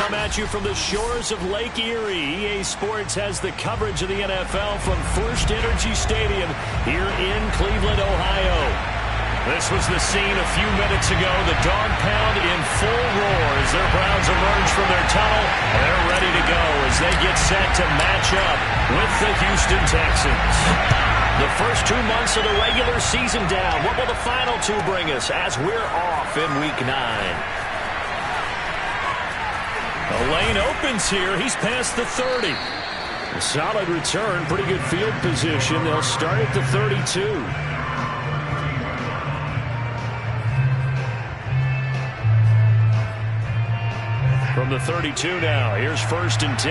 come at you from the shores of Lake Erie. EA Sports has the coverage of the NFL from First Energy Stadium here in Cleveland, Ohio. This was the scene a few minutes ago. The dog pound in full roar as their Browns emerge from their tunnel. They're ready to go as they get set to match up with the Houston Texans. The first 2 months of the regular season down. What will the final 2 bring us as we're off in Week 9? The lane opens here. He's past the 30. A solid return. Pretty good field position. They'll start at the 32. From the 32 now, here's 1st and 10.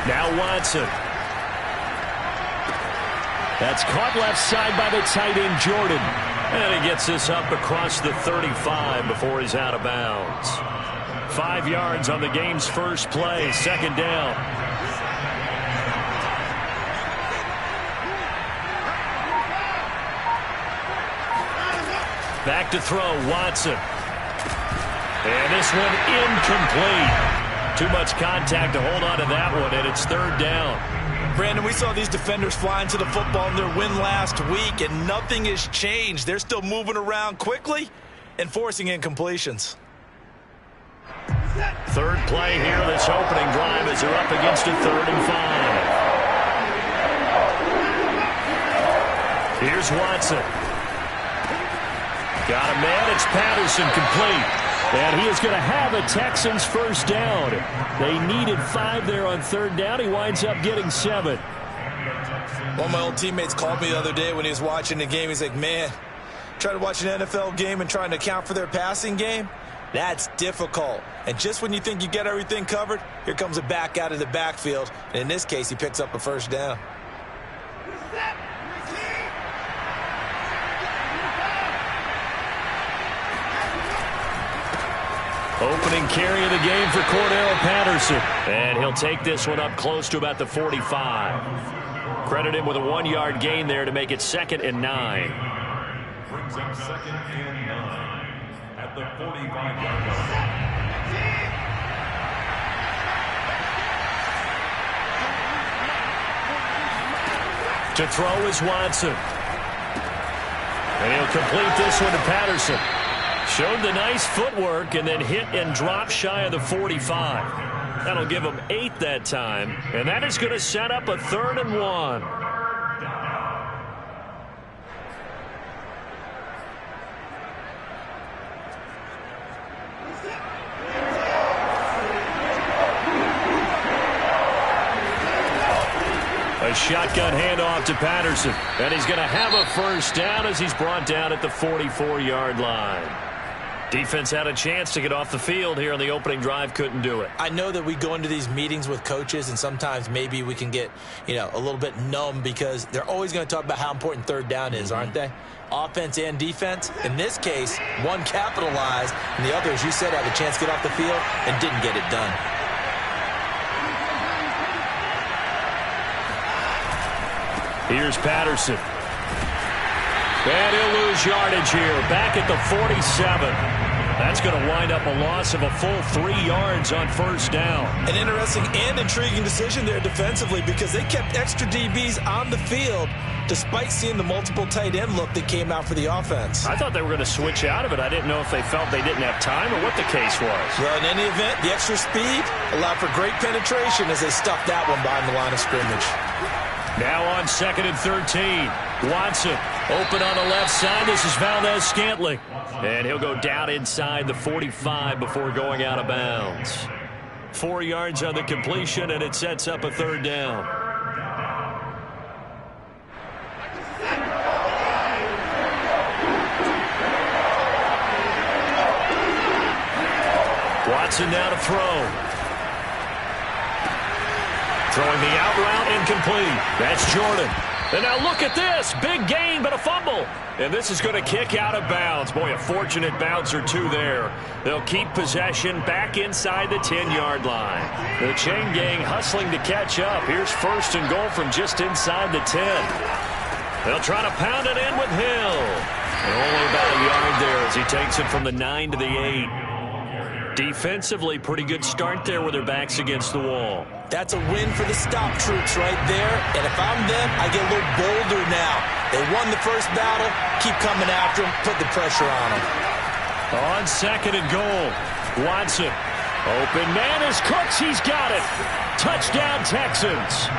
Now Watson. That's caught left side by the tight end Jordan. And he gets this up across the 35 before he's out of bounds. 5 yards on the game's first play, 2nd down. Back to throw, Watson. And this one incomplete. Too much contact to hold on to that one, and it's 3rd down. Brandon, we saw these defenders flying to the football in their win last week, and nothing has changed. They're still moving around quickly and forcing incompletions. 3rd play here, this opening drive as they're up against a 3rd and 5. Here's Watson. Got a man. It's Patterson, complete. And he is going to have a Texans first down. They needed 5 there on 3rd down. He winds up getting 7. One of my old teammates called me the other day when he was watching the game. He's like, man, trying to watch an NFL game and trying to account for their passing game, that's difficult. And just when you think you get everything covered, here comes a back out of the backfield. And in this case, he picks up a first down. Opening carry of the game for Cordell Patterson. And he'll take this one up close to about the 45. Credit him with a 1-yard gain there to make it 2nd and 9. Brings up 2nd and 9 at the 45-yard line. To throw is Watson. And he'll complete this one to Patterson. Showed the nice footwork and then hit and dropped shy of the 45. That'll give him 8 that time. And that is going to set up a 3rd and 1. A shotgun handoff to Patterson. And he's going to have a first down as he's brought down at the 44-yard line. Defense had a chance to get off the field here on the opening drive, couldn't do it. I know that we go into these meetings with coaches, and sometimes maybe we can get, a little bit numb because they're always going to talk about how important 3rd down is, aren't they? Offense and defense. In this case, one capitalized, and the other, as you said, had a chance to get off the field and didn't get it done. Here's Patterson. And he'll lose yardage here. Back at the 47. That's going to wind up a loss of a full 3 yards on 1st down. An interesting and intriguing decision there defensively because they kept extra DBs on the field despite seeing the multiple tight end look that came out for the offense. I thought they were going to switch out of it. I didn't know if they felt they didn't have time or what the case was. Well, in any event, the extra speed allowed for great penetration as they stuffed that one behind the line of scrimmage. Now on 2nd and 13. Watson open on the left side. This is Valdez-Scantling. And he'll go down inside the 45 before going out of bounds. 4 yards on the completion, and it sets up a 3rd down. Watson now to throw. Throwing the out route, incomplete. That's Jordan. And now look at this. Big gain, but a fumble. And this is going to kick out of bounds. Boy, a fortunate bounce or two there. They'll keep possession back inside the 10-yard line. The chain gang hustling to catch up. Here's 1st and goal from just inside the 10. They'll try to pound it in with Hill. And only about a yard there as he takes it from the 9 to the 8. Defensively, pretty good start there with their backs against the wall. That's a win for the stop troops right there. And if I'm them, I get a little bolder now. They won the first battle. Keep coming after them. Put the pressure on them. On 2nd and goal, Watson. Open man is Cooks. He's got it. Touchdown, Texans.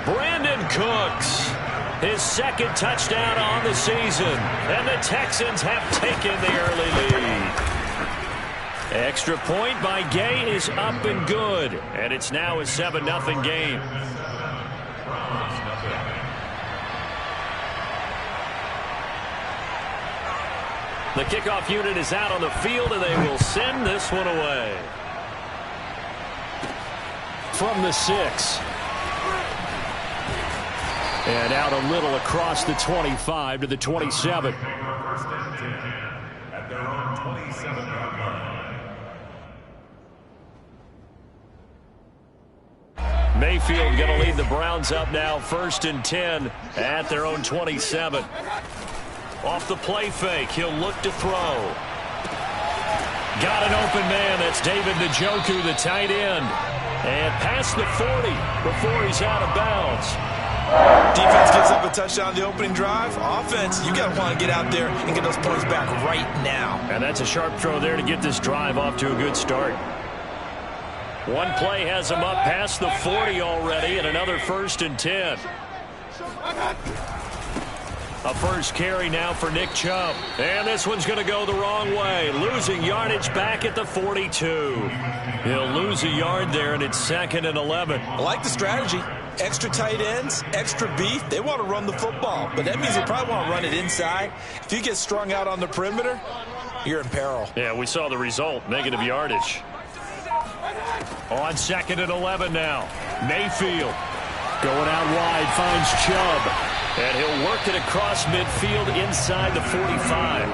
Brandon Cooks. His 2nd touchdown on the season. And the Texans have taken the early lead. Extra point by Gay is up and good. And it's now a 7-0 game. The kickoff unit is out on the field, and they will send this one away. From the 6. And out a little across the 25 to the 27. First and 10 at their own 27-yard line. Mayfield going to lead the Browns up now, 1st and 10 at their own 27. Off the play fake, he'll look to throw. Got an open man, that's David Njoku, the tight end. And past the 40 before he's out of bounds. Defense gives up a touchdown on the opening drive. Offense, you got to want to get out there and get those points back right now. And that's a sharp throw there to get this drive off to a good start. One play has him up past the 40 already, and another 1st and 10. A first carry now for Nick Chubb. And this one's going to go the wrong way. Losing yardage back at the 42. He'll lose a yard there, and it's 2nd and 11. I like the strategy. Extra tight ends, extra beef. They want to run the football, but that means they probably want to run it inside. If you get strung out on the perimeter, you're in peril. Yeah, we saw the result, negative yardage. On 2nd and 11 now. Mayfield going out wide, finds Chubb. And he'll work it across midfield inside the 45.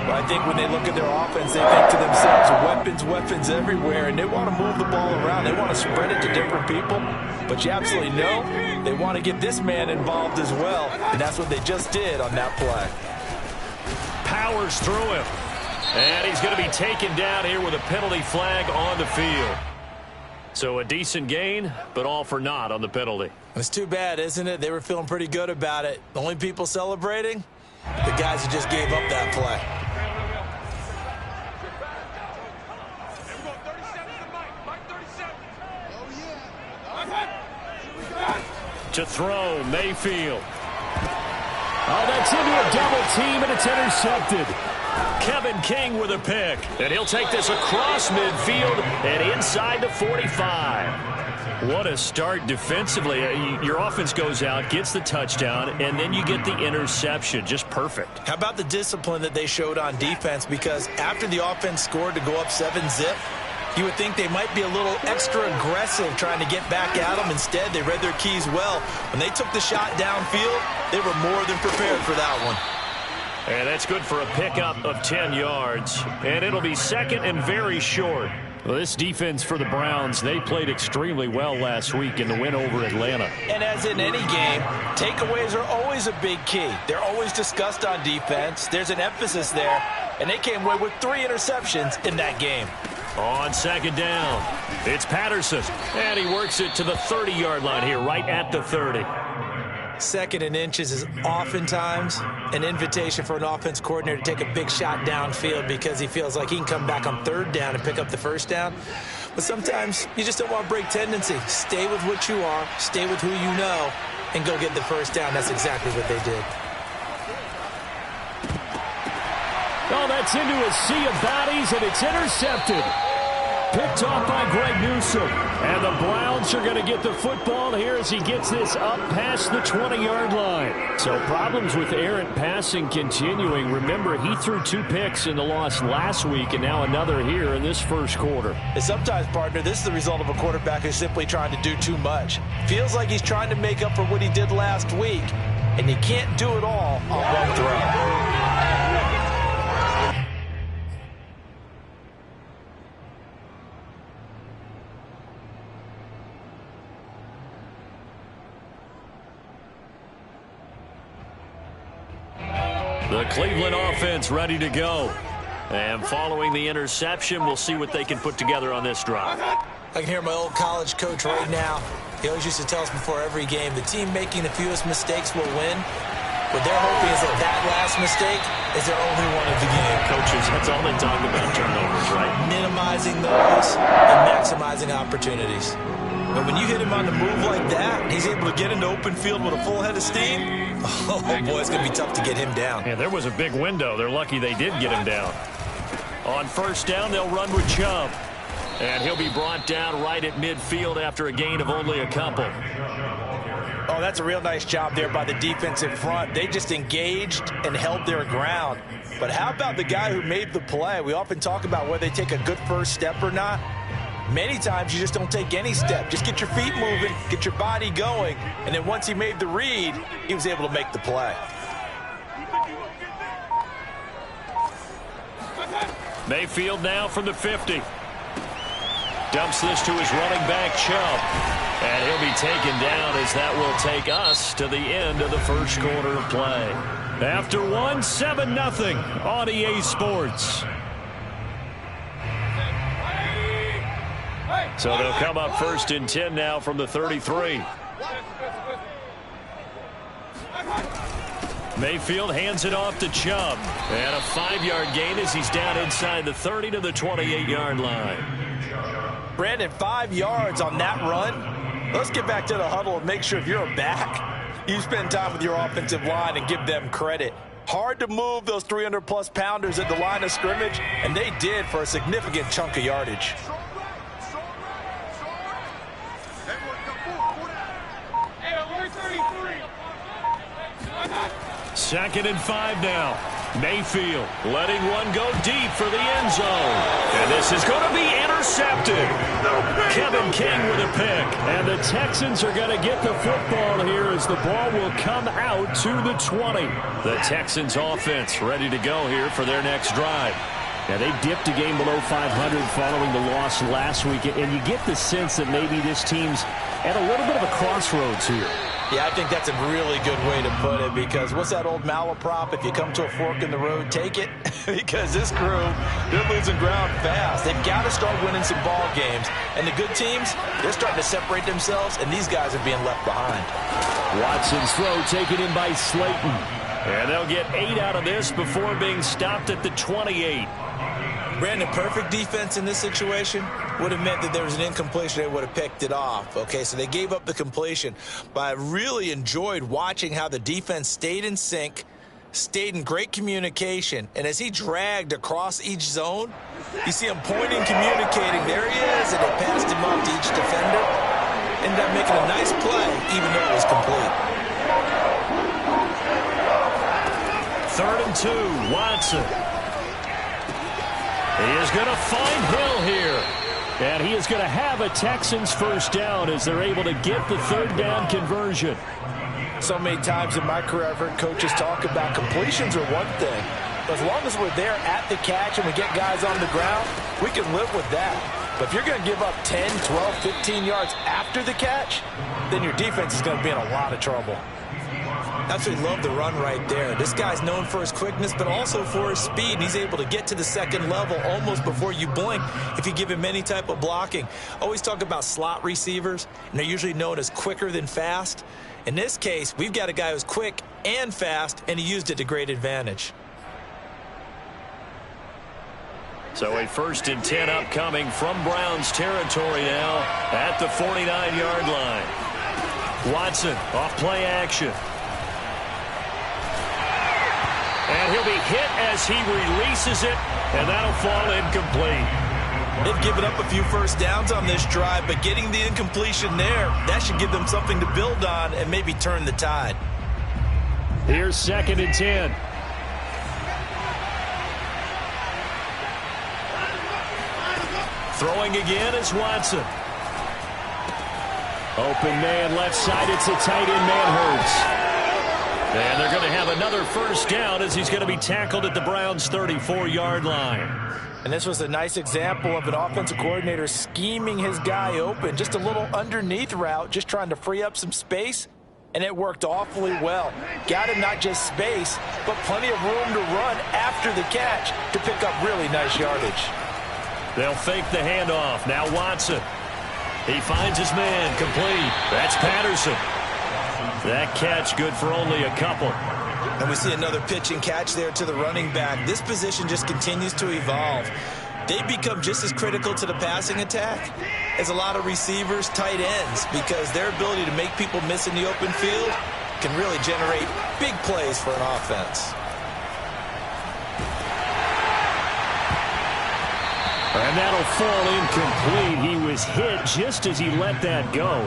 Well, I think when they look at their offense, they think to themselves, weapons everywhere, and they want to move the ball around. They want to spread it to different people. But you absolutely know they want to get this man involved as well, and that's what they just did on that play. Powers through him. And he's going to be taken down here with a penalty flag on the field. So a decent gain, but all for naught on the penalty. It's too bad, isn't it? They were feeling pretty good about it. The only people celebrating, the guys who just gave up that play. To throw, Mayfield. Oh, that's into a double team, and it's intercepted. Kevin King with a pick. And he'll take this across midfield and inside the 45. What a start defensively. Your offense goes out, gets the touchdown, and then you get the interception. Just perfect. How about the discipline that they showed on defense? Because after the offense scored to go up 7-zip, you would think they might be a little extra aggressive trying to get back at them. Instead, they read their keys well. When they took the shot downfield, they were more than prepared for that one. And that's good for a pickup of 10 yards. And it'll be 2nd and very short. Well, this defense for the Browns, they played extremely well last week in the win over Atlanta. And as in any game, takeaways are always a big key. They're always discussed on defense. There's an emphasis there. And they came away with 3 interceptions in that game. On 2nd down, it's Patterson. And he works it to the 30-yard line here, right at the 30. 2nd and inches is oftentimes an invitation for an offense coordinator to take a big shot downfield because he feels like he can come back on 3rd down and pick up the 1st down. But sometimes you just don't want to break tendency. Stay with what you are, stay with who you know, and go get the 1st down. That's exactly what they did. Oh, that's into a sea of bodies, and it's intercepted. Picked off by Greg Newsome. And the Browns are going to get the football here as he gets this up past the 20-yard line. So problems with errant passing continuing. Remember, he threw 2 picks in the loss last week and now another here in this first quarter. And sometimes, partner, this is the result of a quarterback who's simply trying to do too much. Feels like he's trying to make up for what he did last week, and he can't do it all on one throw. The Cleveland offense ready to go. And following the interception, we'll see what they can put together on this drive. I can hear my old college coach right now. He always used to tell us before every game, the team making the fewest mistakes will win. What they're hoping is that last mistake is their only one of the game. Coaches, that's all they talk about, turnovers, right? Minimizing those and maximizing opportunities. But when you hit him on the move like that, and he's able to get into open field with a full head of steam, oh boy, it's going to be tough to get him down. Yeah, there was a big window. They're lucky they did get him down. On first down, they'll run with Chubb. And he'll be brought down right at midfield after a gain of only a couple. Oh, that's a real nice job there by the defensive front. They just engaged and held their ground. But how about the guy who made the play? We often talk about whether they take a good first step or not. Many times you just don't take any step. Just get your feet moving, get your body going, and then once he made the read, he was able to make the play. Mayfield now from the 50. Dumps this to his running back, Chubb. And he'll be taken down as that will take us to the end of the first quarter of play. After 7-0 on EA Sports. So they'll come up first and 10 now from the 33. Mayfield hands it off to Chubb. And a 5-yard gain as he's down inside the 30 to the 28-yard line. Brandon, 5 yards on that run. Let's get back to the huddle and make sure if you're a back, you spend time with your offensive line and give them credit. Hard to move those 300-plus pounders at the line of scrimmage, and they did for a significant chunk of yardage. Second and 5 now. Mayfield letting one go deep for the end zone. And this is going to be intercepted. Kevin King with a pick. And the Texans are going to get the football here as the ball will come out to the 20. The Texans offense ready to go here for their next drive. Now, they dipped a game below 500 following the loss last week. And you get the sense that maybe this team's at a little bit of a crossroads here. Yeah, I think that's a really good way to put it because what's that old malaprop? If you come to a fork in the road, take it. Because this crew, they're losing ground fast. They've got to start winning some ball games. And the good teams, they're starting to separate themselves, and these guys are being left behind. Watson's throw taken in by Slayton. And they'll get 8 out of this before being stopped at the 28. Brandon, perfect defense in this situation would have meant that there was an incompletion. They would have picked it off. Okay, so they gave up the completion. But I really enjoyed watching how the defense stayed in sync, stayed in great communication. And as he dragged across each zone, you see him pointing, communicating. There he is, and they passed him off to each defender. Ended up making a nice play, even though it was complete. 3rd and 2, Watson. He is going to find Hill here. And he is going to have a Texans first down as they're able to get the 3rd down conversion. So many times in my career, I've heard coaches talk about completions are one thing. But as long as we're there at the catch and we get guys on the ground, we can live with that. But if you're going to give up 10, 12, 15 yards after the catch, then your defense is going to be in a lot of trouble. Absolutely love the run right there. This guy's known for his quickness, but also for his speed. And he's able to get to the second level almost before you blink if you give him any type of blocking. Always talk about slot receivers, and they're usually known as quicker than fast. In this case, we've got a guy who's quick and fast, and he used it to great advantage. So a 1st and 10 upcoming from Browns territory now at the 49-yard line. Watson off play action. And he'll be hit as he releases it, and that'll fall incomplete. They've given up a few first downs on this drive, but getting the incompletion there, that should give them something to build on and maybe turn the tide. Here's 2nd and 10. Throwing again is Watson. Open man left side. It's a tight end man Hurts. And they're going to have another first down as he's going to be tackled at the Browns' 34-yard line. And this was a nice example of an offensive coordinator scheming his guy open. Just a little underneath route, just trying to free up some space. and it worked awfully well. Got him not just space, but plenty of room to run after the catch to pick up really nice yardage. They'll fake the handoff. Now Watson. He finds his man, complete. That's Patterson. That catch good for only a couple. And we see another pitch and catch there to the running back. This position just continues to evolve. They become just as critical to the passing attack as a lot of receivers, tight ends, because their ability to make people miss in the open field can really generate big plays for an offense. And that'll fall incomplete. He was hit just as he let that go.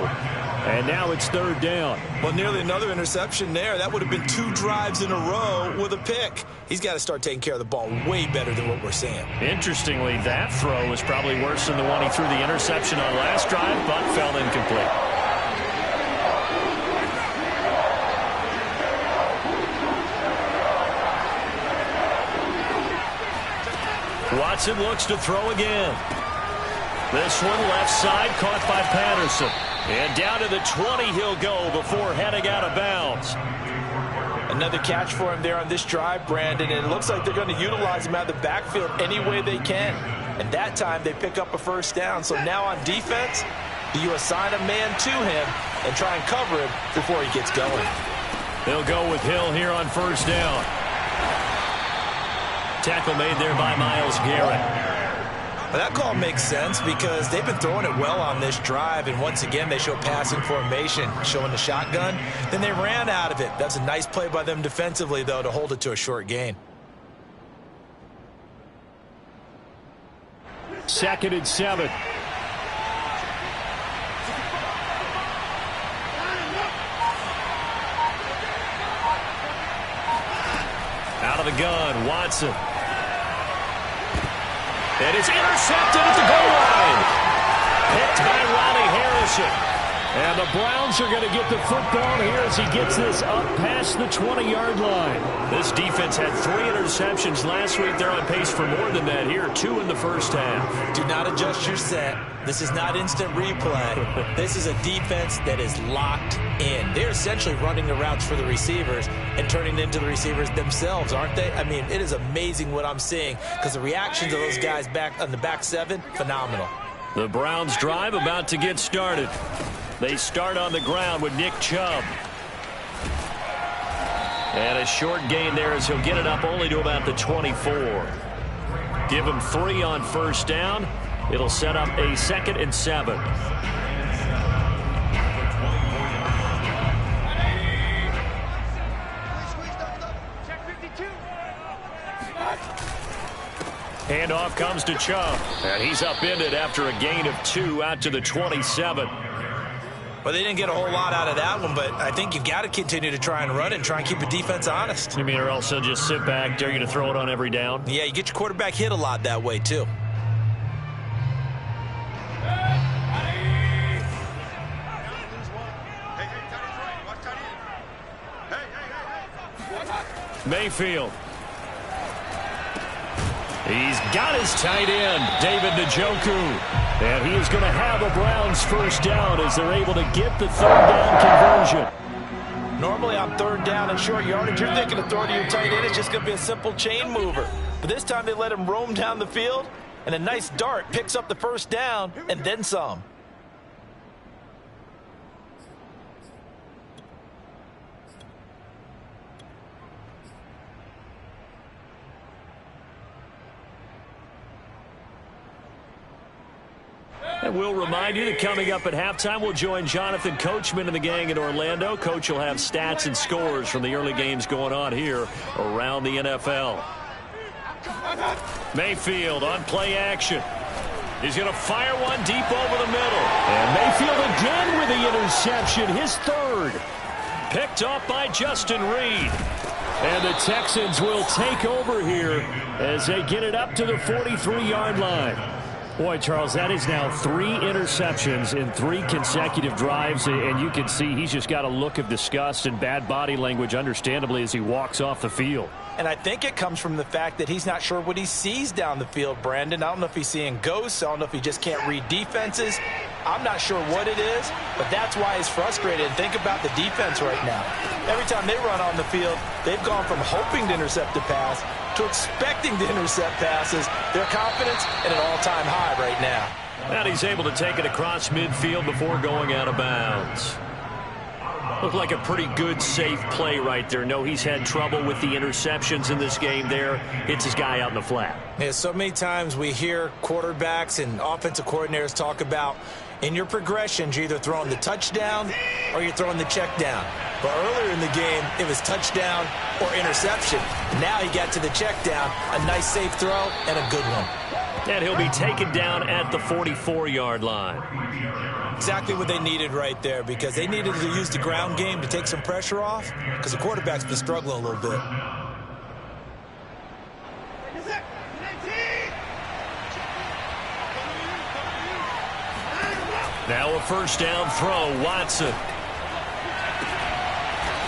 And now it's third down. Well, nearly another interception there. That would have been 2 drives in a row with a pick. He's got to start taking care of the ball way better than what we're seeing. Interestingly, that throw was probably worse than the one he threw the interception on last drive, but fell incomplete. Watson looks to throw again. This one left side caught by Patterson. And down to the 20 he'll go before heading out of bounds. Another catch for him there on this drive, Brandon. And it looks like they're going to utilize him out of the backfield any way they can. And that time they pick up a first down. So now on defense, do you assign a man to him and try and cover him before he gets going? They'll go with Hill here on first down. Tackle made there by Myles Garrett. Well, that call makes sense because they've been throwing it well on this drive, and once again they show passing formation, showing the shotgun. Then they ran out of it. That's a nice play by them defensively, though, to hold it to a short gain. 2nd and 7. Out of the gun, Watson. And it's intercepted at the goal line. Picked by Ronnie Harrison. And the Browns are going to get the football here as he gets this up past the 20-yard line. This defense had 3 interceptions last week. They're on pace for more than that here. 2 in the first half. Do not adjust your set. This is not instant replay. This is a defense that is locked in. They're essentially running the routes for the receivers and turning it into the receivers themselves, aren't they? I mean, it is amazing what I'm seeing because the reactions of those guys back on the back 7, phenomenal. The Browns drive about to get started. They start on the ground with Nick Chubb. And a short gain there as he'll get it up only to about the 24. Give him 3 on first down. It'll set up a 2nd and 7. Handoff comes to Chubb. And he's upended after a gain of 2 out to the 27. Well, they didn't get a whole lot out of that one, but I think you've got to continue to try and run and try and keep the defense honest. You mean or else they'll just sit back, dare you to throw it on every down? Yeah, you get your quarterback hit a lot that way, too. Mayfield. He's got his tight end, David Njoku. And he is going to have a Browns first down as they're able to get the 3rd down conversion. Normally on 3rd down and short yardage, you're thinking of throwing to your tight end. It's just going to be a simple chain mover. But this time they let him roam down the field, and a nice dart picks up the first down and then some. And we'll remind you that coming up at halftime, we'll join Jonathan Coachman and the gang in Orlando. Coach will have stats and scores from the early games going on here around the NFL. Mayfield on play action. He's going to fire one deep over the middle. And Mayfield again with the interception, his 3rd. Picked off by Justin Reed. And the Texans will take over here as they get it up to the 43-yard line. Boy, Charles, that is now 3 interceptions in 3 consecutive drives, and you can see he's just got a look of disgust and bad body language, understandably, as he walks off the field. And I think it comes from the fact that he's not sure what he sees down the field, Brandon. I don't know if he's seeing ghosts. I don't know if he just can't read defenses. I'm not sure what it is, but that's why he's frustrated. And think about the defense right now. Every time they run on the field, they've gone from hoping to intercept a pass to expecting to intercept passes. Their confidence at an all-time high right now. And he's able to take it across midfield before going out of bounds. Looked like a pretty good, safe play right there. No, he's had trouble with the interceptions in this game there. Hits his guy out in the flat. Yeah, so many times we hear quarterbacks and offensive coordinators talk about in your progressions, you're either throwing the touchdown or you're throwing the check down. But earlier in the game, it was touchdown or interception. Now he got to the check down, a nice safe throw, and a good one. And he'll be taken down at the 44-yard line. Exactly what they needed right there, because they needed to use the ground game to take some pressure off, because the quarterback's been struggling a little bit. Now a first down throw, Watson.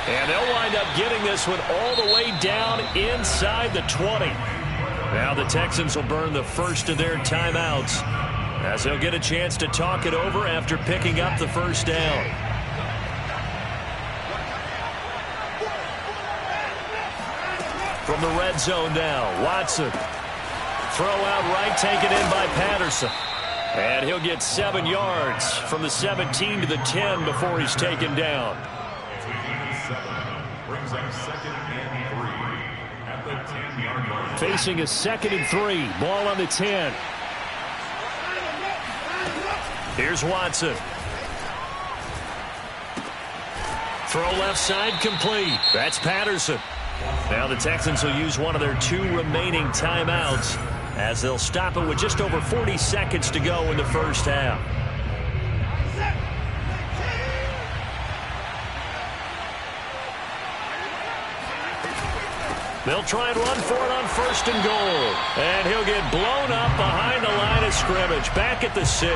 And they'll wind up getting this one all the way down inside the 20. Now the Texans will burn the first of their timeouts, as they'll get a chance to talk it over after picking up the first down. From the red zone now, Watson. Throw out right, taken in by Patterson. And he'll get 7 yards from the 17 to the 10 before he's taken down. Brings up 2nd and 3 at the 10-yard line. Facing a 2nd and 3. Ball on the 10. Here's Watson. Throw left side complete. That's Patterson. Now the Texans will use one of their 2 remaining timeouts, as they'll stop it with just over 40 seconds to go in the first half. They'll try and run for it on 1st and goal. And he'll get blown up behind the line of scrimmage. Back at the 6.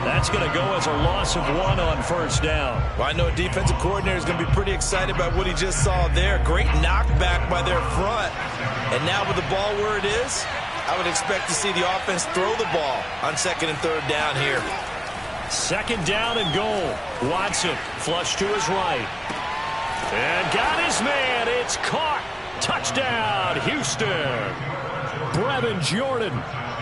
That's going to go as a loss of 1 on 1st down. Well, I know a defensive coordinator is going to be pretty excited about what he just saw there. Great knockback by their front. And now with the ball where it is, I would expect to see the offense throw the ball on 2nd and 3rd down here. 2nd down and goal. Watson flush to his right. And got his man. It's caught. Touchdown, Houston. Brevin Jordan,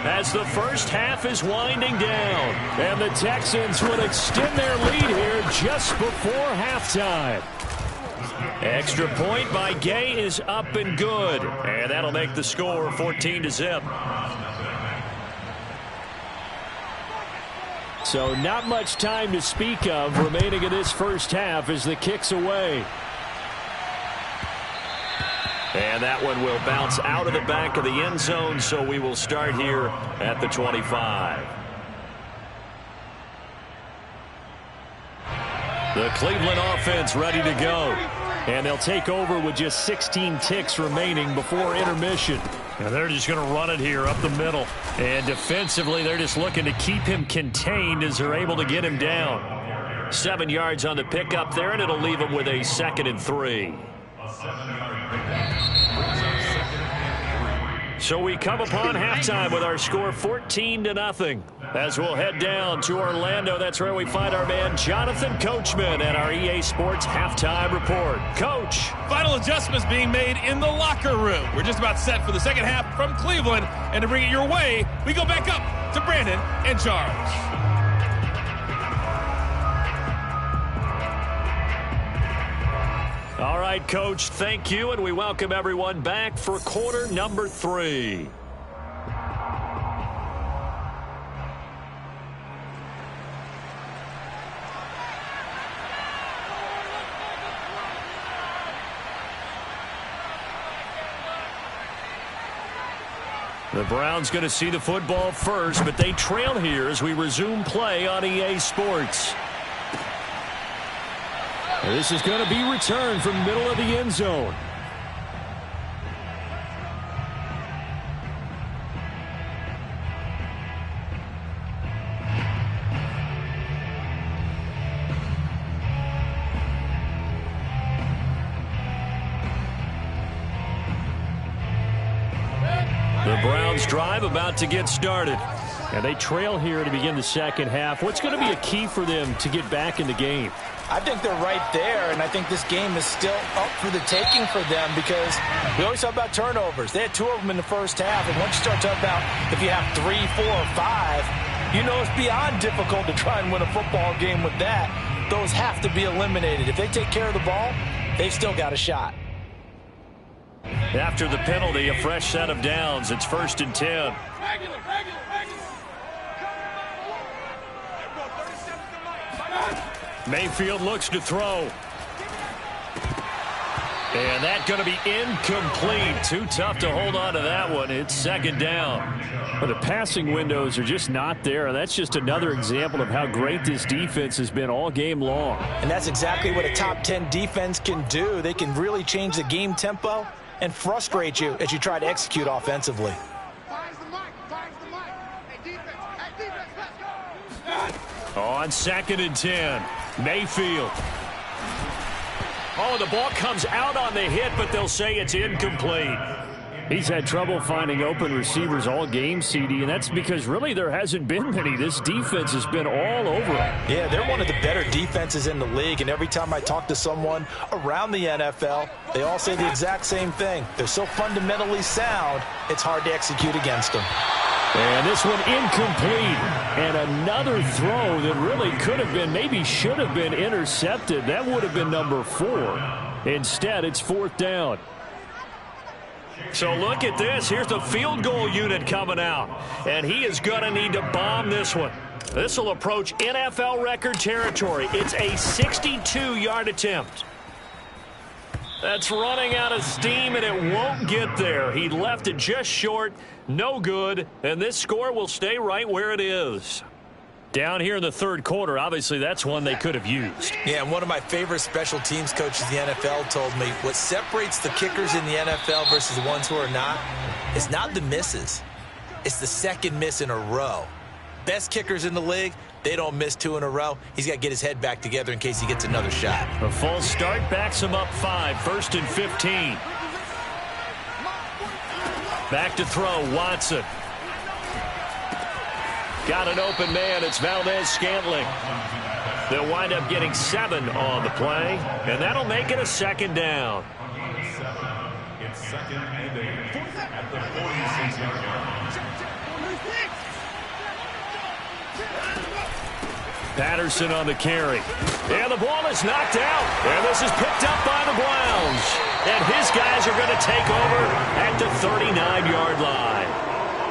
as the first half is winding down. And the Texans will extend their lead here just before halftime. Extra point by Gay is up and good. And that'll make the score 14-0. So not much time to speak of remaining in this first half as the kick's away. And that one will bounce out of the back of the end zone, so we will start here at the 25. The Cleveland offense ready to go. And they'll take over with just 16 ticks remaining before intermission. And they're just going to run it here up the middle. And defensively, they're just looking to keep him contained as they're able to get him down. 7 yards on the pickup there, and it'll leave him with a 2nd and 3. So we come upon halftime with our score 14-0. As we'll head down to Orlando, that's where we find our man Jonathan Coachman and our EA Sports halftime report. Coach. Final adjustments being made in the locker room. We're just about set for the second half from Cleveland. And to bring it your way, we go back up to Brandon and Charles. All right, Coach, thank you, and we welcome everyone back for quarter number 3. The Browns going to see the football first, but they trail here as we resume play on EA Sports. This is going to be returned from the middle of the end zone. The Browns drive about to get started. And they trail here to begin the second half. What's going to be a key for them to get back in the game? I think they're right there, and I think this game is still up for the taking for them because we always talk about turnovers. They had 2 of them in the first half, and once you start talking about if you have 3, 4, or 5, you know it's beyond difficult to try and win a football game with that. Those have to be eliminated. If they take care of the ball, they've still got a shot. After the penalty, a fresh set of downs. It's 1st and 10. Mayfield looks to throw. And that's going to be incomplete. Too tough to hold on to that one. It's 2nd down. But the passing windows are just not there. And that's just another example of how great this defense has been all game long. And that's exactly what a top 10 defense can do. They can really change the game tempo and frustrate you as you try to execute offensively. On 2nd and 10, Mayfield. Oh, the ball comes out on the hit, but they'll say it's incomplete. He's had trouble finding open receivers all game, CD, and that's because really there hasn't been many. This defense has been all over him. Yeah, they're one of the better defenses in the league, and every time I talk to someone around the NFL, they all say the exact same thing. They're so fundamentally sound, it's hard to execute against them. And this one incomplete. And another throw that really could have been, maybe should have been intercepted. That would have been number 4. Instead, it's 4th down. So look at this. Here's the field goal unit coming out. And he is going to need to bomb this one. This will approach NFL record territory. It's a 62-yard attempt. That's running out of steam, and it won't get there. He left it just short. No good. And this score will stay right where it is. Down here in the 3rd quarter, obviously that's one they could have used. Yeah, and one of my favorite special teams coaches in the NFL told me what separates the kickers in the NFL versus the ones who are not is not the misses. It's the 2nd miss in a row. Best kickers in the league, they don't miss 2 in a row. He's got to get his head back together in case he gets another shot. A false start backs him up 5, 1st and 15. Back to throw, Watson. Got an open man. It's Valdez-Scantling. They'll wind up getting 7 on the play, and that'll make it a 2nd down. It's 2nd and 8 at the 46-yard line. Patterson on the carry. And the ball is knocked out. And this is picked up by the Browns. And his guys are going to take over at the 39-yard line.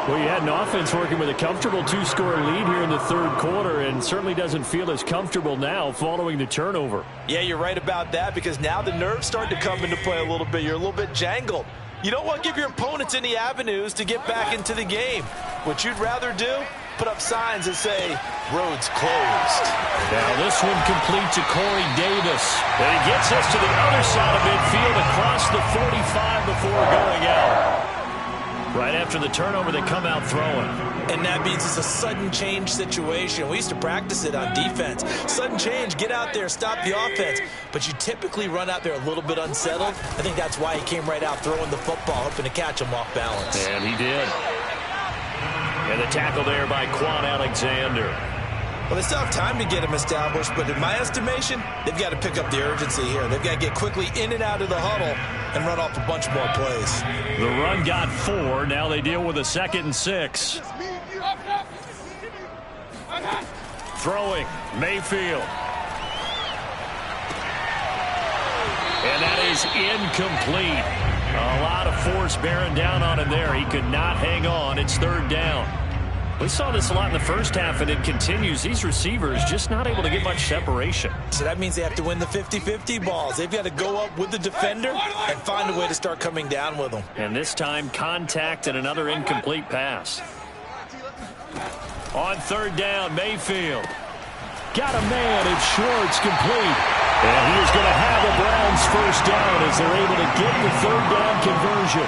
Well, you had an offense working with a comfortable 2-score lead here in the 3rd quarter, and certainly doesn't feel as comfortable now following the turnover. Yeah, you're right about that, because now the nerves start to come into play a little bit. You're a little bit jangled. You don't want to give your opponents any avenues to get back into the game. What you'd rather do, put up signs that say, roads closed. Now this one complete to Corey Davis. And he gets us to the other side of midfield across the 45 before going out. Right after the turnover, they come out throwing. And that means it's a sudden change situation. We used to practice it on defense. Sudden change, get out there, stop the offense. But you typically run out there a little bit unsettled. I think that's why he came right out throwing the football, hoping to catch him off balance. And he did. And the tackle there by Quan Alexander. Well, they still have time to get him established, but in my estimation, they've got to pick up the urgency here. They've got to get quickly in and out of the huddle and run off a bunch more plays. The run got 4. Now they deal with a 2nd and 6. Throwing, Mayfield. And that is incomplete. A lot of force bearing down on him there. He could not hang on. It's 3rd down. We saw this a lot in the first half, and it continues. These receivers just not able to get much separation. So that means they have to win the 50-50 balls. They've got to go up with the defender and find a way to start coming down with them. And this time, contact and another incomplete pass. On 3rd down, Mayfield. Got a man. It's Schwartz, complete. And he is going to have the Browns 1st down as they're able to get the 3rd down conversion.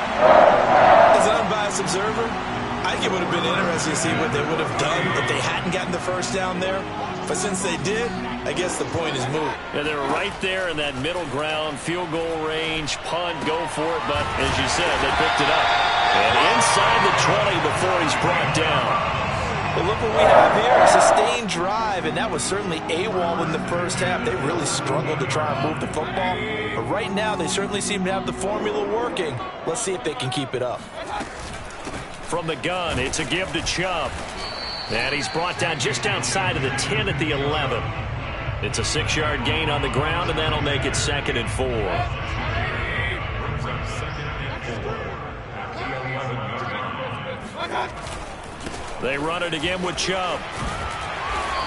As an unbiased observer, I think it would have been interesting to see what they would have done if they hadn't gotten the 1st down there. But since they did, I guess the point is moot. Yeah, they're right there in that middle ground, field goal range, punt, go for it. But as you said, they picked it up. And inside the 20 before he's brought down. But look what we have here, a sustained drive, and that was certainly AWOL in the first half. They really struggled to try and move the football. But right now, they certainly seem to have the formula working. Let's see if they can keep it up. From the gun, it's a give to Chubb. And he's brought down just outside of the 10 at the 11. It's a 6-yard gain on the ground, and that'll make it 2nd and 4. They run it again with Chubb.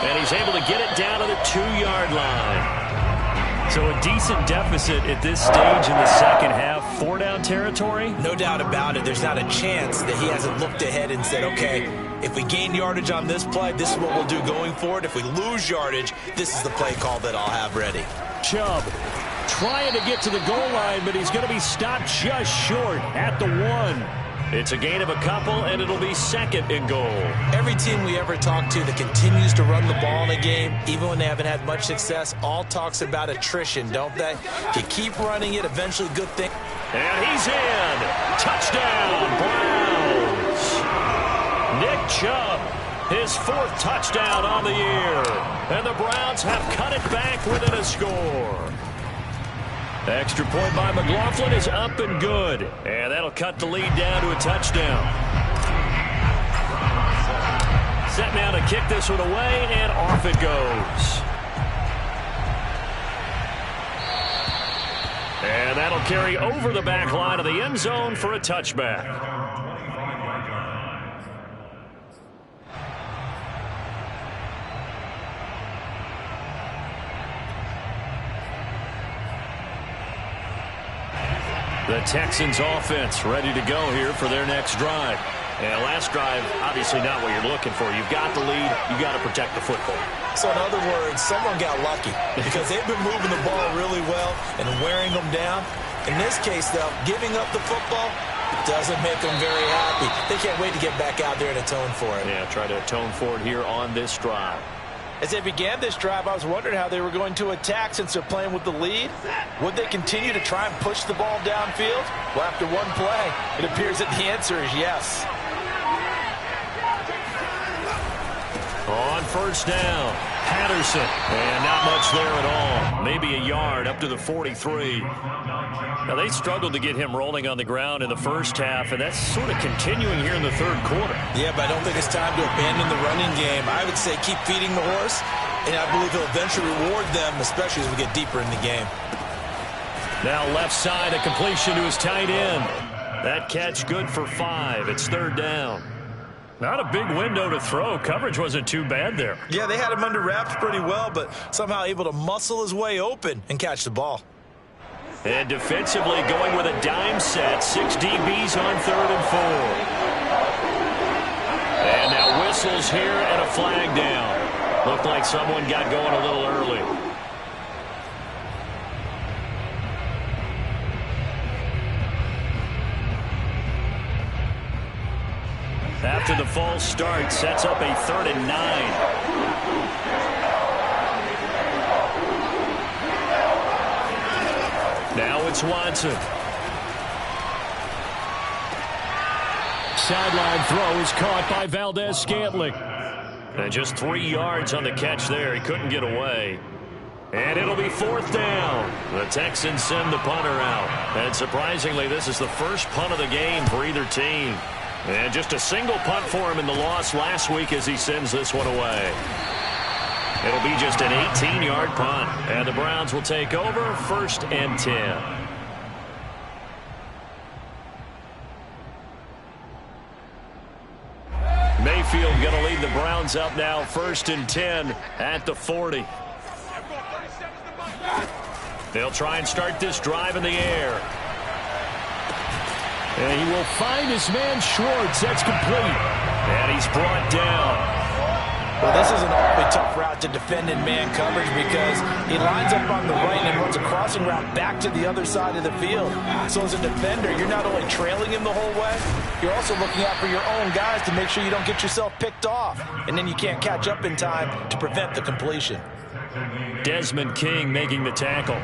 And he's able to get it down to the 2-yard line. So a decent deficit at this stage in the second half. 4-down territory? No doubt about it. There's not a chance that he hasn't looked ahead and said, okay, if we gain yardage on this play, this is what we'll do going forward. If we lose yardage, this is the play call that I'll have ready. Chubb trying to get to the goal line, but he's going to be stopped just short at the 1. It's a gain of a couple, and it'll be 2nd and goal. Every team we ever talk to that continues to run the ball in a game, even when they haven't had much success, all talks about attrition, don't they? If you keep running it, eventually good thing. And he's in. Touchdown, Browns. Nick Chubb, his 4th touchdown on the year. And the Browns have cut it back within a score. Extra point by McLaughlin is up and good. And that'll cut the lead down to a touchdown. Set now to kick this one away, and off it goes. And that'll carry over the back line of the end zone for a touchback. The Texans offense ready to go here for their next drive. And last drive, obviously not what you're looking for. You've got the lead. You've got to protect the football. So in other words, someone got lucky because they've been moving the ball really well and wearing them down. In this case, though, giving up the football doesn't make them very happy. They can't wait to get back out there and atone for it. Yeah, try to atone for it here on this drive. As they began this drive, I was wondering how they were going to attack since they're playing with the lead. Would they continue to try and push the ball downfield? Well, after one play, it appears that the answer is yes. On first down, Patterson. And not much there at all. Maybe a yard up to the 43. Now, they struggled to get him rolling on the ground in the first half, and that's sort of continuing here in the third quarter. Yeah, but I don't think it's time to abandon the running game. I would say keep feeding the horse, and I believe he'll eventually reward them, especially as we get deeper in the game. Now left side, a completion to his tight end. That catch good for 5. It's 3rd down. Not a big window to throw. Coverage wasn't too bad there. Yeah, they had him under wraps pretty well, but somehow able to muscle his way open and catch the ball. And defensively going with a dime set. 6 DBs on 3rd and 4. And now whistles here and a flag down. Looked like someone got going a little early. After the false start, sets up a 3rd and 9. Now it's Watson. Sideline throw is caught by Valdez-Scantling. And just 3 yards on the catch there. He couldn't get away. And it'll be 4th down. The Texans send the punter out. And surprisingly, this is the first punt of the game for either team. And just a single punt for him in the loss last week as he sends this one away. It'll be just an 18-yard punt. And the Browns will take over 1st and 10. Mayfield going to lead the Browns up now 1st and 10 at the 40. They'll try and start this drive in the air. And he will find his man Schwartz. That's complete. And he's brought down. Well, this is an awfully tough route to defend in man coverage because he lines up on the right and runs a crossing route back to the other side of the field. So as a defender, you're not only trailing him the whole way, you're also looking out for your own guys to make sure you don't get yourself picked off. And then you can't catch up in time to prevent the completion. Desmond King making the tackle.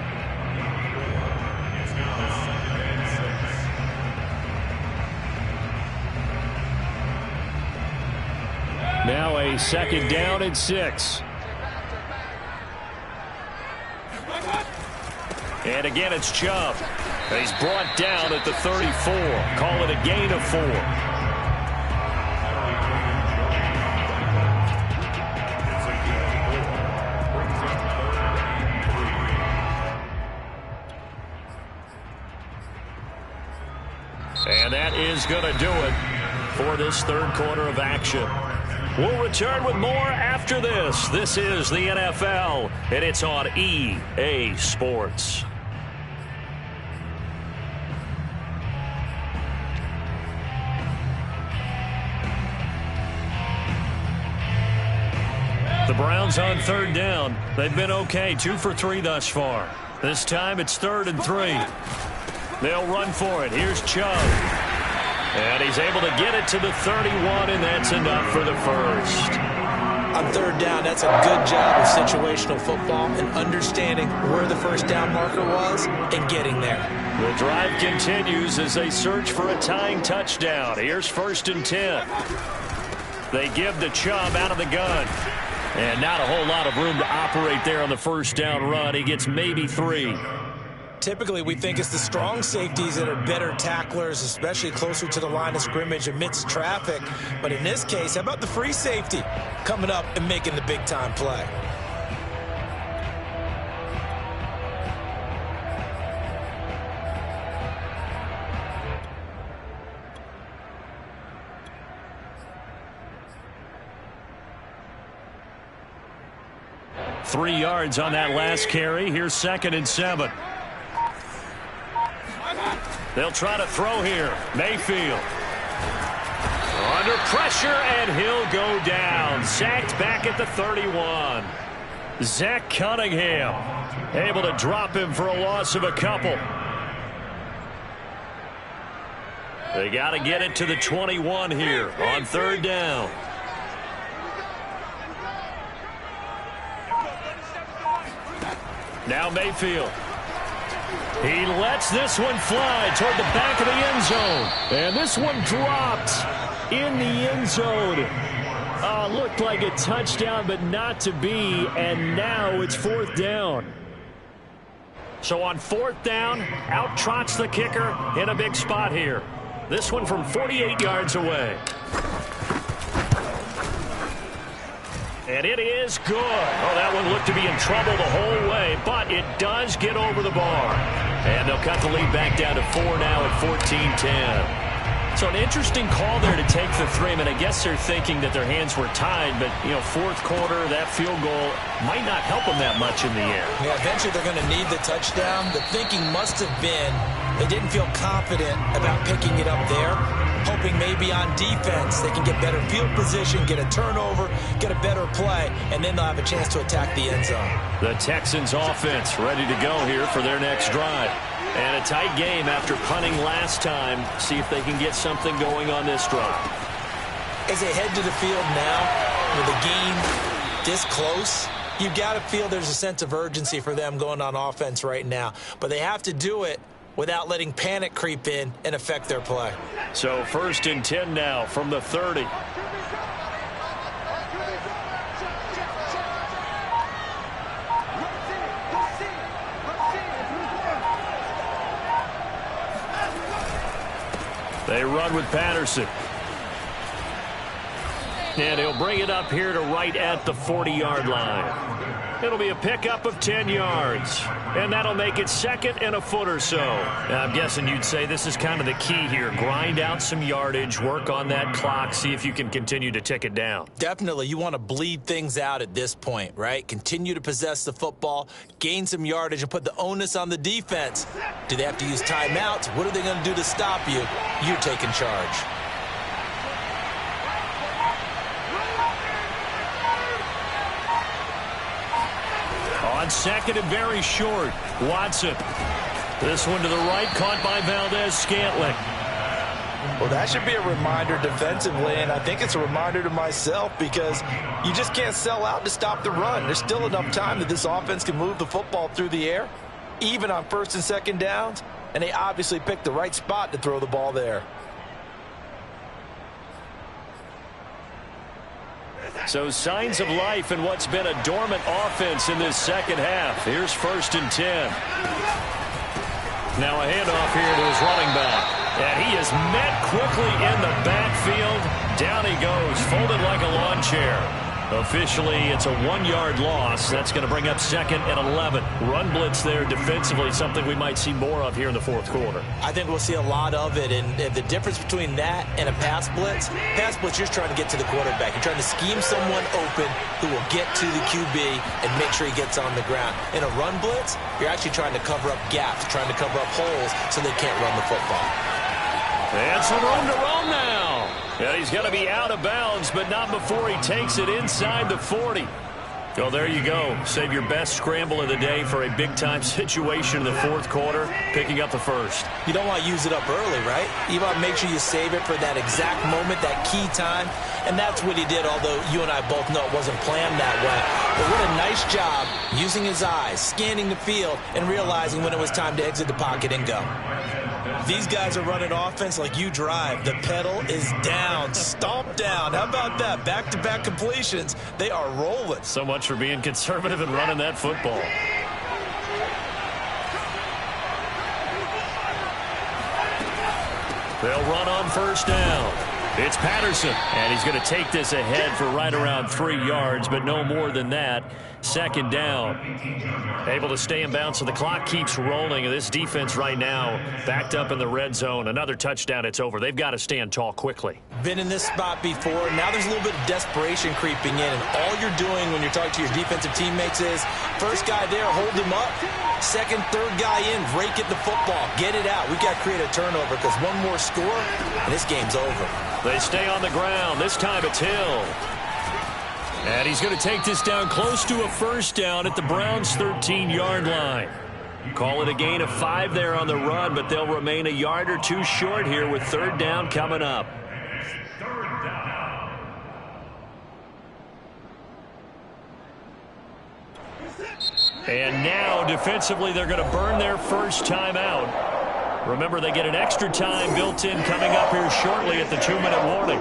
Now a 2nd down and 6. And again, it's Chubb. He's brought down at the 34. Call it a gain of 4. And that is going to do it for this 3rd quarter of action. We'll return with more after this. This is the NFL, and it's on EA Sports. The Browns on 3rd down. They've been okay, 2 for 3 thus far. This time it's 3rd and 3. They'll run for it. Here's Chubb. And he's able to get it to the 31, and that's enough for the first. On 3rd down, that's a good job of situational football and understanding where the 1st down marker was and getting there. The drive continues as they search for a tying touchdown. Here's 1st and 10. They give to Chubb out of the gun. And not a whole lot of room to operate there on the 1st down run. He gets maybe 3. Typically, we think it's the strong safeties that are better tacklers, especially closer to the line of scrimmage amidst traffic. But in this case, how about the free safety coming up and making the big-time play? Three yards on that last carry. Here's 2nd and 7. They'll try to throw here. Mayfield. Under pressure, and he'll go down. Sacked back at the 31. Zach Cunningham able to drop him for a loss of a couple. They got to get it to the 21 here on 3rd down. Now Mayfield. He lets this one fly toward the back of the end zone. And this one dropped in the end zone. Looked like a touchdown, but not to be. And now it's 4th down. So on 4th down, out trots the kicker in a big spot here. This one from 48 yards away. And it is good. Oh, that one looked to be in trouble the whole way, but it does get over the bar. And they'll cut the lead back down to 4 now at 14-10. So an interesting call there to take the 3. I mean, I guess they're thinking that their hands were tied, but, 4th quarter, that field goal might not help them that much in the air. Yeah, eventually they're going to need the touchdown. The thinking must have been they didn't feel confident about picking it up there, hoping maybe on defense they can get better field position, get a turnover, get a better play, and then they'll have a chance to attack the end zone. The Texans offense ready to go here for their next drive. And a tight game after punting last time. See if they can get something going on this drive. As they head to the field now, with the game this close, you've got to feel there's a sense of urgency for them going on offense right now. But they have to do it without letting panic creep in and affect their play. So 1st and 10 now from the 30. They run with Patterson. And he'll bring it up here to right at the 40-yard line. It'll be a pickup of 10 yards. And that'll make it 2nd and a foot or so. I'm guessing you'd say this is kind of the key here. Grind out some yardage, work on that clock, see if you can continue to tick it down. Definitely. You want to bleed things out at this point, right? Continue to possess the football, gain some yardage, and put the onus on the defense. Do they have to use timeouts? What are they going to do to stop you? You're taking charge. On 2nd and very short, Watson. This one to the right, caught by Valdez-Scantling. Well, that should be a reminder defensively, and I think it's a reminder to myself because you just can't sell out to stop the run. There's still enough time that this offense can move the football through the air, even on 1st and 2nd downs, and they obviously picked the right spot to throw the ball there. So signs of life in what's been a dormant offense in this second half. Here's 1st and 10. Now a handoff here to his running back. And he is met quickly in the backfield. Down he goes, folded like a lawn chair. Officially, it's a 1-yard loss. That's going to bring up 2nd and 11. Run blitz there defensively, something we might see more of here in the 4th quarter. I think we'll see a lot of it, and the difference between that and a pass blitz, you're trying to get to the quarterback. You're trying to scheme someone open who will get to the QB and make sure he gets on the ground. In a run blitz, you're actually trying to cover up gaps, trying to cover up holes so they can't run the football. And some room to roam now. And he's going to be out of bounds, but not before he takes it inside the 40. Well, there you go. Save your best scramble of the day for a big-time situation in the 4th quarter, picking up the 1st. You don't want to use it up early, right? You want to make sure you save it for that exact moment, that key time. And that's what he did, although you and I both know it wasn't planned that way. But what a nice job using his eyes, scanning the field, and realizing when it was time to exit the pocket and go. These guys are running offense like you drive. The pedal is down, stomp down. How about that? Back-to-back completions. They are rolling. So much for being conservative and running that football. They'll run on 1st down. It's Patterson, and he's going to take this ahead for right around 3 yards, but no more than that. 2nd down. Able to stay in bounds, so the clock keeps rolling. And this defense right now backed up in the red zone. Another touchdown, it's over. They've got to stand tall quickly. Been in this spot before. Now there's a little bit of desperation creeping in, and all you're doing when you're talking to your defensive teammates is, first guy there, hold him up. 2nd, 3rd guy in, rake at the football. Get it out. We've got to create a turnover because one more score, and this game's over. They stay on the ground. This time it's Hill. And he's going to take this down close to a 1st down at the Browns' 13-yard line. Call it a gain of 5 there on the run, but they'll remain a yard or 2 short here with 3rd down coming up. And now, defensively, they're going to burn their first time out. Remember, they get an extra time built in coming up here shortly at the 2-minute warning.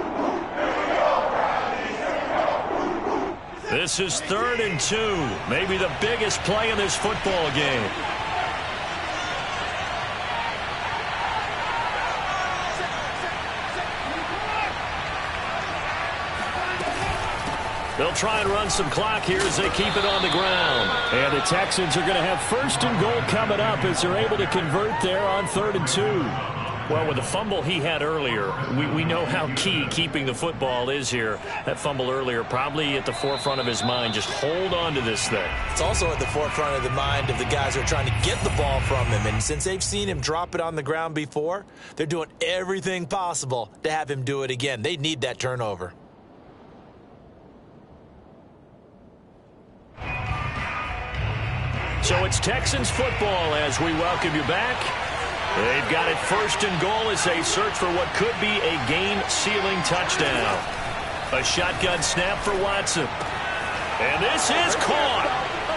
This is 3rd and 2. Maybe the biggest play in this football game. They'll try and run some clock here as they keep it on the ground. And the Texans are going to have 1st and goal coming up as they're able to convert there on 3rd and 2. Well, with the fumble he had earlier, we know how key keeping the football is here. That fumble earlier probably at the forefront of his mind. Just hold on to this thing. It's also at the forefront of the mind of the guys who are trying to get the ball from him. And since they've seen him drop it on the ground before, they're doing everything possible to have him do it again. They need that turnover. So it's Texans football as we welcome you back. They've got it 1st and goal as they search for what could be a game-sealing touchdown. A shotgun snap for Watson. And this is caught.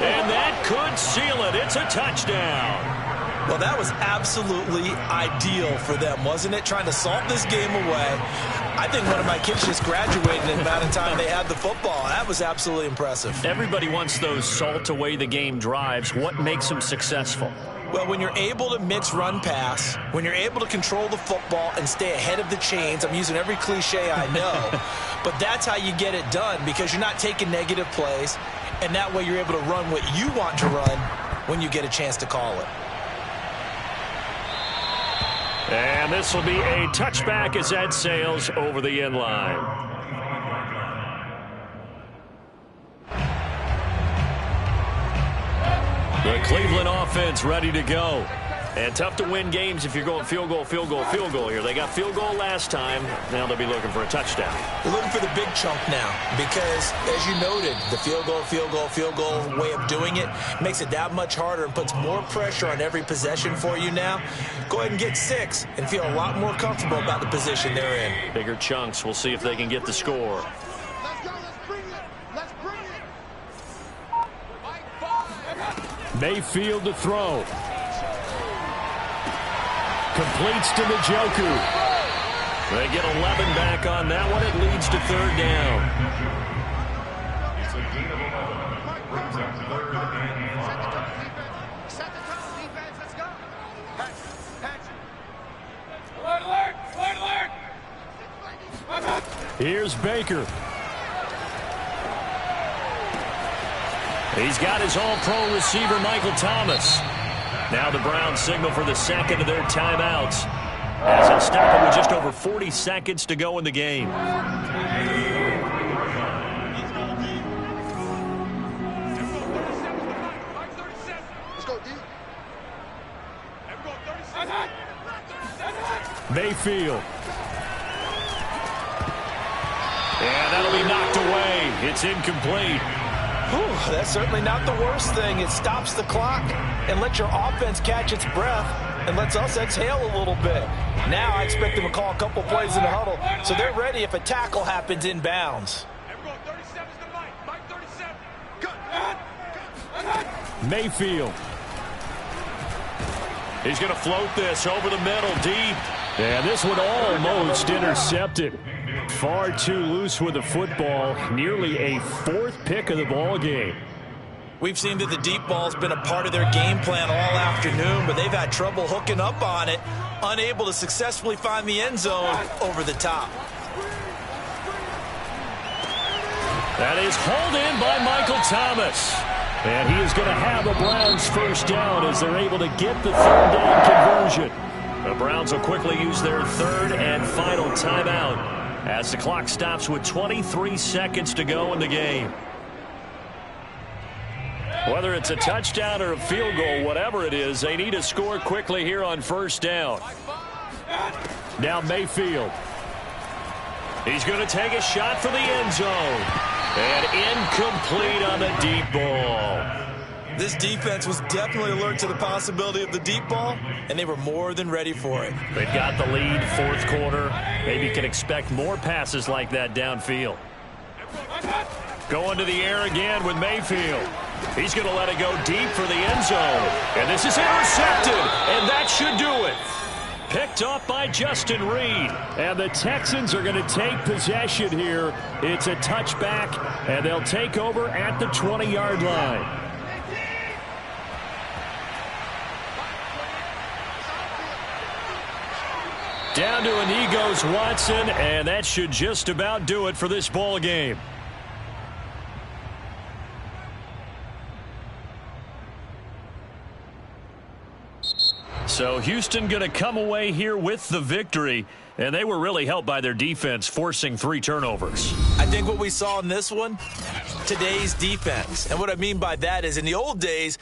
And that could seal it. It's a touchdown. Well, that was absolutely ideal for them, wasn't it? Trying to salt this game away. I think one of my kids just graduated in the amount of time they had the football. That was absolutely impressive. Everybody wants those salt-away-the-game drives. What makes them successful? Well, when you're able to mix run-pass, when you're able to control the football and stay ahead of the chains, I'm using every cliche I know, but that's how you get it done because you're not taking negative plays, and that way you're able to run what you want to run when you get a chance to call it. And this will be a touchback as that sails over the end line. The Cleveland offense ready to go. And tough to win games if you're going field goal, field goal, field goal here. They got field goal last time. Now they'll be looking for a touchdown. They're looking for the big chunk now because, as you noted, the field goal, field goal, field goal way of doing it makes it that much harder and puts more pressure on every possession for you now. Go ahead and get 6 and feel a lot more comfortable about the position they're in. Bigger chunks. We'll see if they can get the score. Mayfield to throw. Completes to Njoku. They get 11 back on that one. It leads to 3rd down. Here's Baker. He's got his all-pro receiver, Michael Thomas. Now the Browns signal for the second of their timeouts, as they'll stop it with just over 40 seconds to go in the game. Mayfield. And that'll be knocked away. It's incomplete. Whew, that's certainly not the worst thing. It stops the clock and lets your offense catch its breath and lets us exhale a little bit. Now I expect them to call a couple plays in the huddle, so they're ready if a tackle happens in bounds. Mayfield. He's going to float this over the middle, deep. And this one almost intercepted. Far too loose with the football. Nearly a fourth pick of the ball game. We've seen that the deep ball's been a part of their game plan all afternoon, but they've had trouble hooking up on it, unable to successfully find the end zone over the top. That is hauled in by Michael Thomas. And he is going to have the Browns first down as they're able to get the third down conversion. The Browns will quickly use their third and final timeout as the clock stops with 23 seconds to go in the game. Whether it's a touchdown or a field goal, whatever it is, they need to score quickly here on first down. Now Mayfield. He's going to take a shot for the end zone. And incomplete on the deep ball. This defense was definitely alert to the possibility of the deep ball, and they were more than ready for it. They've got the lead, fourth quarter. Maybe you can expect more passes like that downfield. Going to the air again with Mayfield. He's going to let it go deep for the end zone. And this is intercepted, and that should do it. Picked off by Justin Reed. And the Texans are going to take possession here. It's a touchback, and they'll take over at the 20-yard line. Down to a knee goes Watson, and that should just about do it for this ball game. So Houston going to come away here with the victory, and they were really helped by their defense forcing 3 turnovers. I think what we saw in this one, today's defense. And what I mean by that is in the old days,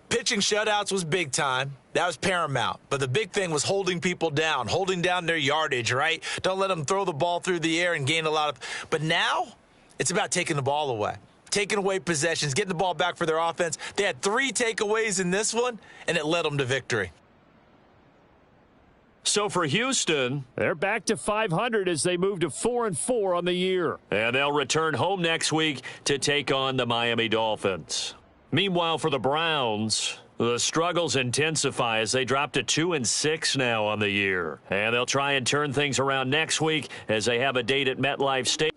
pitching shutouts was big time. That was paramount. But the big thing was holding people down, holding down their yardage, right? Don't let them throw the ball through the air and gain a lot of. But now it's about taking the ball away, taking away possessions, getting the ball back for their offense. They had 3 takeaways in this one, and it led them to victory. So for Houston, they're back to 500 as they move to 4-4 on the year. And they'll return home next week to take on the Miami Dolphins. Meanwhile, for the Browns, the struggles intensify as they drop to 2-6 now on the year. And they'll try and turn things around next week as they have a date at MetLife Stadium.